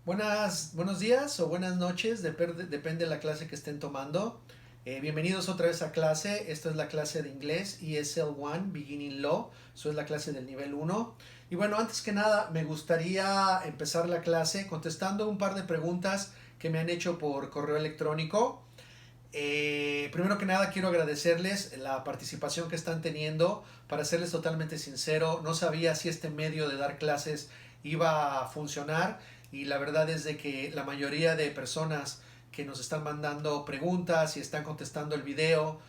Buenos días o buenas noches, depende de la clase que estén tomando. Bienvenidos otra vez a clase. Esta es la clase de inglés ESL 1 Beginning Low. Eso es la clase del nivel 1. Y bueno, antes que nada, me gustaría empezar la clase contestando un par de preguntas que me han hecho por correo electrónico. Primero que nada, quiero agradecerles la participación que están teniendo. Para serles totalmente sincero, no sabía si este medio de dar clases iba a funcionar, y la verdad es de que la mayoría de personas que nos están mandando preguntas y están contestando el video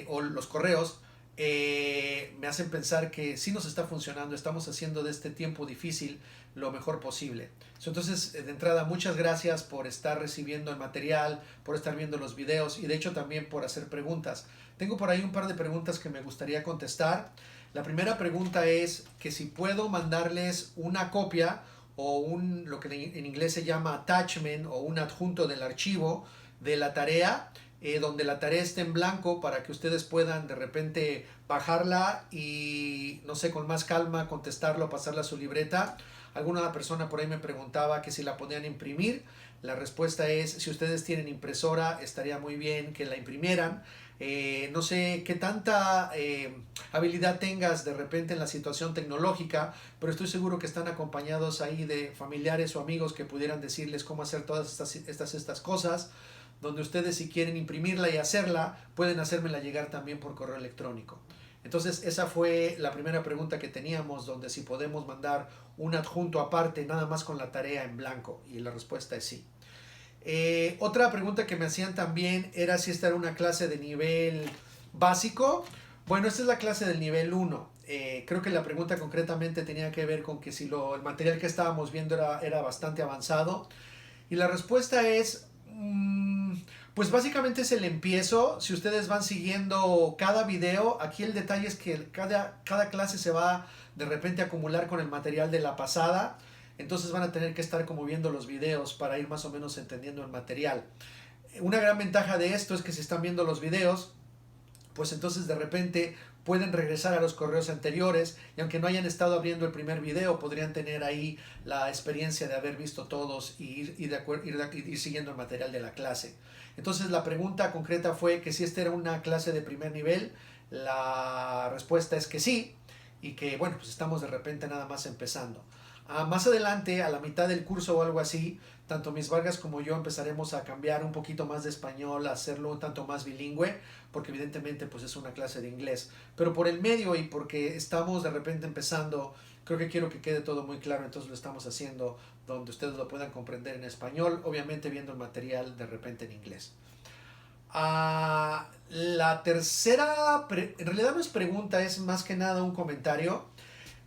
o los correos me hacen pensar que sí nos está funcionando, estamos haciendo de este tiempo difícil lo mejor posible. Entonces, de entrada, muchas gracias por estar recibiendo el material, por estar viendo los videos y de hecho también por hacer preguntas. Tengo por ahí un par de preguntas que me gustaría contestar. La primera pregunta es que si puedo mandarles una copia o lo que en inglés se llama attachment o un adjunto del archivo de la tarea, donde la tarea esté en blanco para que ustedes puedan de repente bajarla y no sé, con más calma contestarlo, pasarla a su libreta. Alguna persona por ahí me preguntaba que si la podían imprimir. La respuesta es, si ustedes tienen impresora, estaría muy bien que la imprimieran. No sé qué tanta habilidad tengas de repente en la situación tecnológica, pero estoy seguro que están acompañados ahí de familiares o amigos que pudieran decirles cómo hacer todas estas cosas, donde ustedes, si quieren imprimirla y hacerla, pueden hacérmela llegar también por correo electrónico. Entonces, esa fue la primera pregunta que teníamos, donde si podemos mandar un adjunto aparte nada más con la tarea en blanco, y la respuesta es sí. Otra pregunta que me hacían también era si esta era una clase de nivel básico. Bueno, esta es la clase del nivel 1. Creo que la pregunta concretamente tenía que ver con que si el material que estábamos viendo era bastante avanzado. Y la respuesta es, pues básicamente es el empiezo. Si ustedes van siguiendo cada video, aquí el detalle es que cada clase se va de repente a acumular con el material de la pasada. Entonces van a tener que estar como viendo los videos para ir más o menos entendiendo el material. Una gran ventaja de esto es que si están viendo los videos, pues entonces de repente pueden regresar a los correos anteriores, y aunque no hayan estado abriendo el primer video, podrían tener ahí la experiencia de haber visto todos y ir siguiendo el material de la clase. Entonces la pregunta concreta fue que si esta era una clase de primer nivel. La respuesta es que sí, y que bueno, pues estamos de repente nada más empezando. Más adelante, a la mitad del curso o algo así, tanto Miss Vargas como yo empezaremos a cambiar un poquito más de español, a hacerlo un tanto más bilingüe, porque evidentemente pues es una clase de inglés. Pero por el medio, y porque estamos de repente empezando, creo que quiero que quede todo muy claro, entonces lo estamos haciendo donde ustedes lo puedan comprender en español, obviamente viendo el material de repente en inglés. La tercera, en realidad no es pregunta, es más que nada un comentario.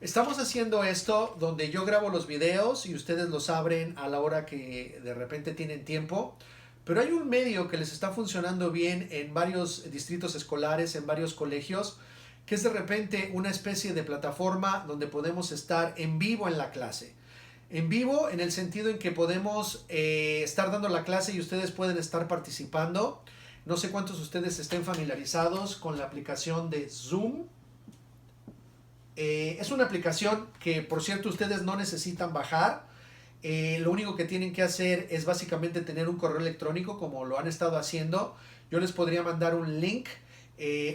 Estamos haciendo esto donde yo grabo los videos y ustedes los abren a la hora que de repente tienen tiempo, pero hay un medio que les está funcionando bien en varios distritos escolares, en varios colegios, que es de repente una especie de plataforma donde podemos estar en vivo en la clase. En vivo en el sentido en que podemos estar dando la clase y ustedes pueden estar participando. No sé cuántos de ustedes estén familiarizados con la aplicación de Zoom. Es una aplicación que, por cierto, ustedes no necesitan bajar. Lo único que tienen que hacer es básicamente tener un correo electrónico, como lo han estado haciendo. Yo les podría mandar un link,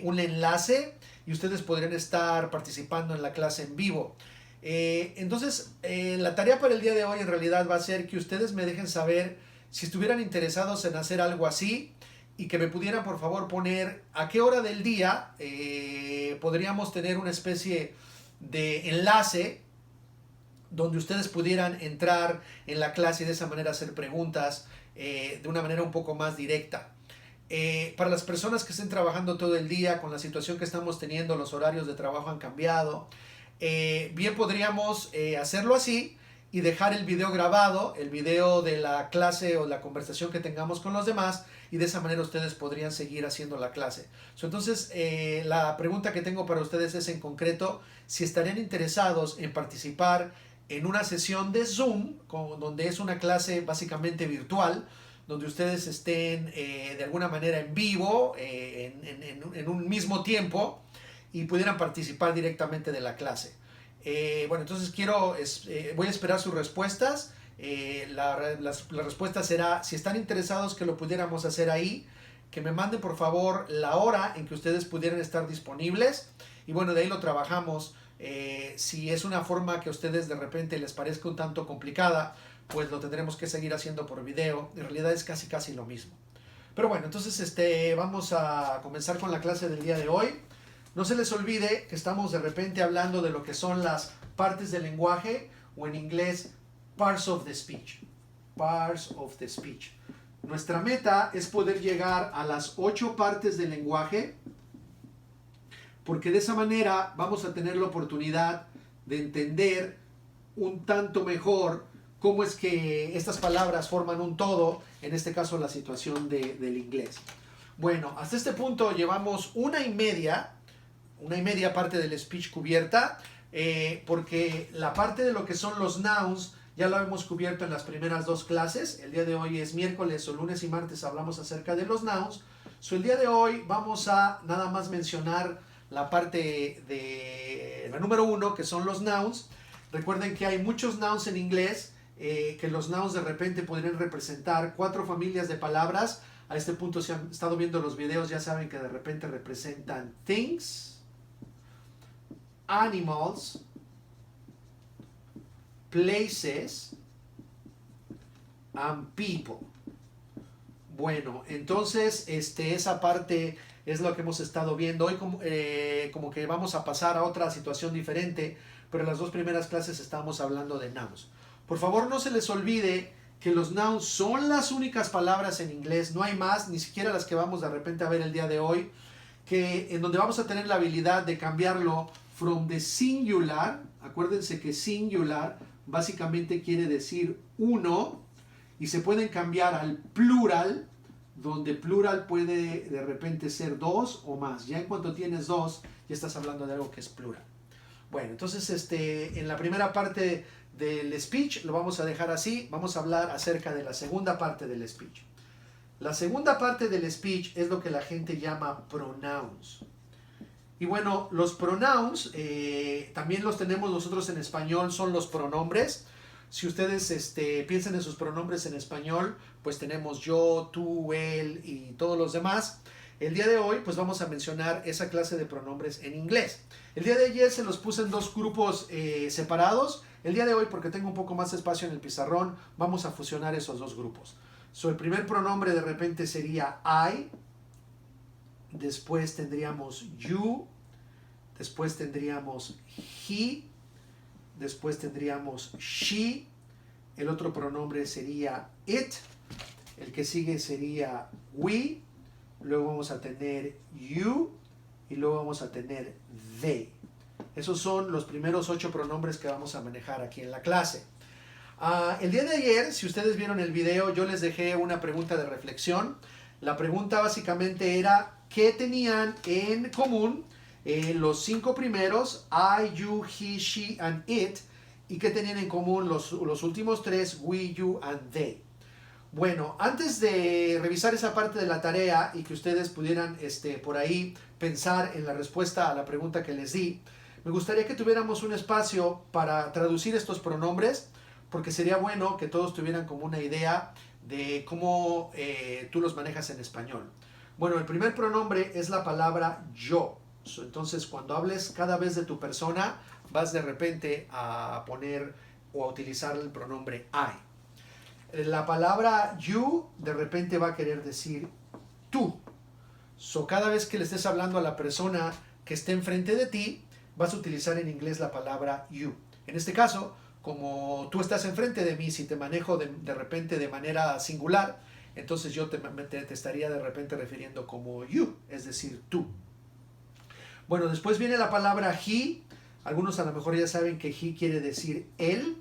un enlace, y ustedes podrían estar participando en la clase en vivo. Entonces, la tarea para el día de hoy en realidad va a ser que ustedes me dejen saber si estuvieran interesados en hacer algo así, y que me pudieran por favor poner a qué hora del día podríamos tener una especie de enlace donde ustedes pudieran entrar en la clase y de esa manera hacer preguntas de una manera un poco más directa. Para las personas que estén trabajando todo el día, con la situación que estamos teniendo, los horarios de trabajo han cambiado, bien podríamos hacerlo así y dejar el video grabado, el video de la clase o la conversación que tengamos con los demás, y de esa manera ustedes podrían seguir haciendo la clase. Entonces, la pregunta que tengo para ustedes es en concreto si estarían interesados en participar en una sesión de Zoom, donde es una clase básicamente virtual, donde ustedes estén de alguna manera en vivo, en un mismo tiempo, y pudieran participar directamente de la clase. Bueno, entonces voy a esperar sus respuestas La respuesta será, si están interesados que lo pudiéramos hacer ahí, que me manden por favor la hora en que ustedes pudieran estar disponibles y bueno, de ahí lo trabajamos. Si es una forma que a ustedes de repente les parezca un tanto complicada, pues lo tendremos que seguir haciendo por video. En realidad es casi lo mismo. Pero bueno, entonces vamos a comenzar con la clase del día de hoy. No se les olvide que estamos de repente hablando de lo que son las partes del lenguaje, o en inglés, parts of the speech. Parts of the speech. Nuestra meta es poder llegar a las 8 partes del lenguaje, porque de esa manera vamos a tener la oportunidad de entender un tanto mejor cómo es que estas palabras forman un todo, en este caso la situación del inglés. Bueno, hasta este punto llevamos una y media parte del speech cubierta, porque la parte de lo que son los nouns ya lo hemos cubierto en las primeras 2 clases. El día de hoy es miércoles, o lunes y martes hablamos acerca de los nouns. El día de hoy vamos a nada más mencionar la parte de la número 1, que son los nouns. Recuerden que hay muchos nouns en inglés, que los nouns de repente podrían representar 4 familias de palabras. A este punto, si han estado viendo los videos, ya saben que de repente representan things, animals, places and people. Bueno, entonces esa parte es lo que hemos estado viendo. Hoy como que vamos a pasar a otra situación diferente, pero en las 2 primeras clases estábamos hablando de nouns. Por favor, no se les olvide que los nouns son las únicas palabras en inglés, no hay más, ni siquiera las que vamos de repente a ver el día de hoy, que en donde vamos a tener la habilidad de cambiarlo from the singular. Acuérdense que singular básicamente quiere decir uno, y se pueden cambiar al plural, donde plural puede de repente ser 2 o más. Ya en cuanto tienes 2, ya estás hablando de algo que es plural. Bueno, entonces en la primera parte del speech lo vamos a dejar así. Vamos a hablar acerca de la segunda parte del speech. La segunda parte del speech es lo que la gente llama pronouns. Y bueno, los pronouns también los tenemos nosotros en español, son los pronombres. Si ustedes piensan en sus pronombres en español, pues tenemos yo, tú, él y todos los demás. El día de hoy pues vamos a mencionar esa clase de pronombres en inglés. El día de ayer se los puse en 2 grupos separados. El día de hoy, porque tengo un poco más espacio en el pizarrón, vamos a fusionar esos 2 grupos. El primer pronombre de repente sería I. Después tendríamos you. Después tendríamos he. Después tendríamos she. El otro pronombre sería it. El que sigue sería we. Luego vamos a tener you. Y luego vamos a tener they. Esos son los primeros 8 pronombres que vamos a manejar aquí en la clase. El día de ayer, si ustedes vieron el video, yo les dejé una pregunta de reflexión. La pregunta básicamente era, ¿qué tenían en común los 5 primeros, I, you, he, she and it? ¿Y qué tenían en común los últimos 3, we, you and they? Bueno, antes de revisar esa parte de la tarea y que ustedes pudieran por ahí pensar en la respuesta a la pregunta que les di, me gustaría que tuviéramos un espacio para traducir estos pronombres, porque sería bueno que todos tuvieran como una idea de cómo tú los manejas en español. Bueno, el primer pronombre es la palabra yo. Entonces, cuando hables cada vez de tu persona, vas de repente a poner o a utilizar el pronombre I. La palabra you de repente va a querer decir tú. Cada vez que le estés hablando a la persona que esté enfrente de ti, vas a utilizar en inglés la palabra you. En este caso, como tú estás enfrente de mí, si te manejo de repente de manera singular, entonces yo te estaría de repente refiriendo como you, es decir, tú. Bueno, después viene la palabra he. Algunos a lo mejor ya saben que he quiere decir él.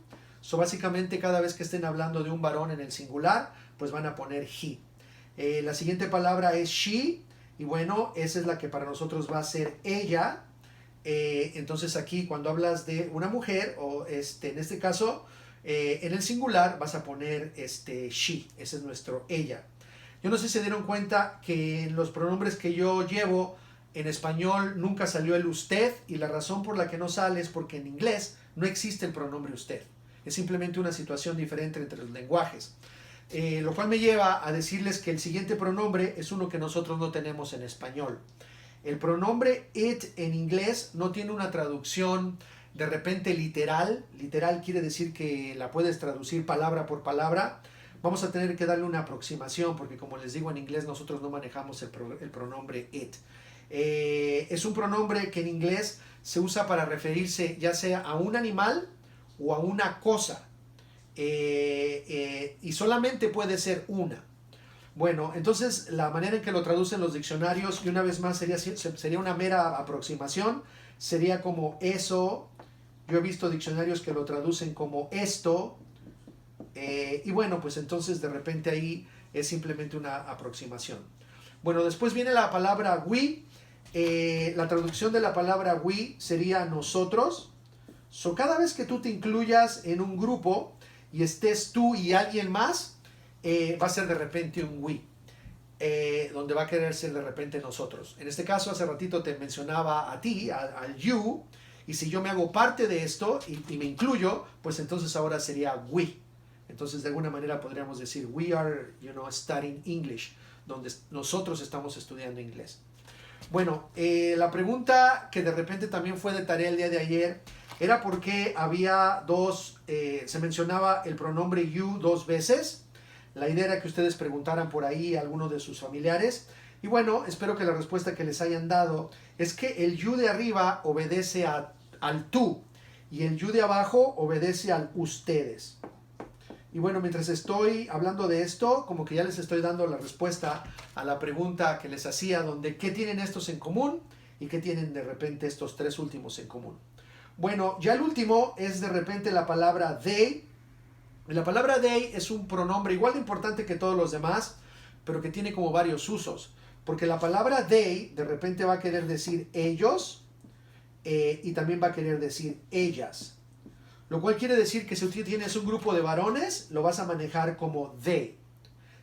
Básicamente cada vez que estén hablando de un varón en el singular, pues van a poner he. La siguiente palabra es she. Y bueno, esa es la que para nosotros va a ser ella. Entonces aquí cuando hablas de una mujer, o en este caso, en el singular vas a poner she. Ese es nuestro ella. Yo no sé si se dieron cuenta que en los pronombres que yo llevo en español nunca salió el usted, y la razón por la que no sale es porque en inglés no existe el pronombre usted. es simplemente una situación diferente entre los lenguajes. Lo cual me lleva a decirles que el siguiente pronombre es uno que nosotros no tenemos en español. El pronombre it en inglés no tiene una traducción de repente literal. Literal quiere decir que la puedes traducir palabra por palabra. Vamos a tener que darle una aproximación porque, como les digo, en inglés nosotros no manejamos el pronombre it. Es un pronombre que en inglés se usa para referirse ya sea a un animal o a una cosa. Y solamente puede ser una. Bueno, entonces la manera en que lo traducen los diccionarios, y una vez más sería una mera aproximación, sería como eso. Yo he visto diccionarios que lo traducen como esto, y bueno, pues entonces de repente ahí es simplemente una aproximación. Bueno, después viene la palabra we. La traducción de la palabra we sería nosotros. So, cada vez que tú te incluyas en un grupo y estés tú y alguien más, va a ser de repente un we, donde va a querer ser de repente nosotros. En este caso, hace ratito te mencionaba a ti, al you, y si yo me hago parte de esto y me incluyo, pues entonces ahora sería we. Entonces, de alguna manera podríamos decir, we are, studying English, donde nosotros estamos estudiando inglés. Bueno, la pregunta que de repente también fue de tarea el día de ayer era por qué había se mencionaba el pronombre you dos veces. La idea era que ustedes preguntaran por ahí a alguno de sus familiares. Y bueno, espero que la respuesta que les hayan dado es que el you de arriba obedece al tú y el you de abajo obedece al ustedes. Y bueno, mientras estoy hablando de esto, como que ya les estoy dando la respuesta a la pregunta que les hacía, donde ¿qué tienen estos en común? Y ¿qué tienen de repente estos tres últimos en común? Bueno, ya el último es de repente la palabra they. La palabra they es un pronombre igual de importante que todos los demás, pero que tiene como varios usos. Porque la palabra they de repente va a querer decir ellos y también va a querer decir ellas. Lo cual quiere decir que si tú tienes un grupo de varones, lo vas a manejar como they.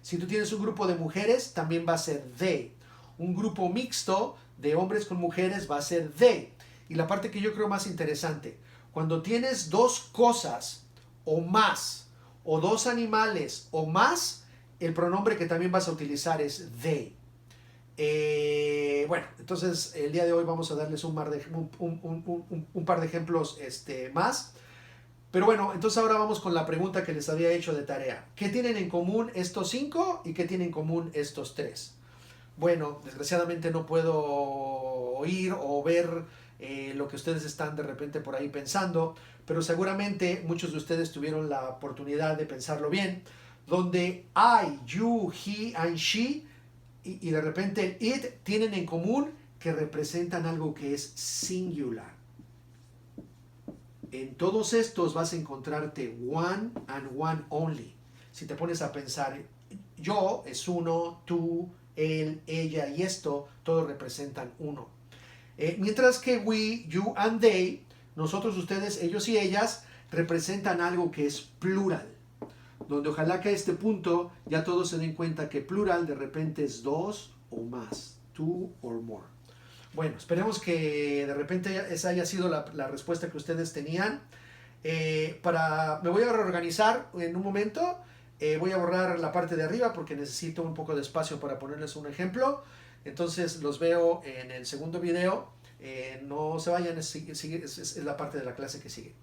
Si tú tienes un grupo de mujeres, también va a ser they. Un grupo mixto de hombres con mujeres va a ser they. Y la parte que yo creo más interesante, cuando tienes dos cosas o más, o dos animales o más, el pronombre que también vas a utilizar es they. Bueno, entonces el día de hoy vamos a darles un par de ejemplos más. Pero bueno, entonces ahora vamos con la pregunta que les había hecho de tarea. ¿Qué tienen en común estos 5 y qué tienen en común estos 3? Bueno, desgraciadamente no puedo oír o ver lo que ustedes están de repente por ahí pensando, pero seguramente muchos de ustedes tuvieron la oportunidad de pensarlo bien, donde I, you, he and she y de repente el it tienen en común que representan algo que es singular. En todos estos vas a encontrarte one and one only. Si te pones a pensar, yo es uno, tú, él, ella y esto, todos representan uno. Mientras que we, you and they, nosotros, ustedes, ellos y ellas, representan algo que es plural. Donde ojalá que a este punto ya todos se den cuenta que plural de repente es dos o más, two or more. Bueno, esperemos que de repente esa haya sido la respuesta que ustedes tenían. Me voy a reorganizar en un momento. Voy a borrar la parte de arriba porque necesito un poco de espacio para ponerles un ejemplo. Entonces los veo en el segundo video. No se vayan, es la parte de la clase que sigue.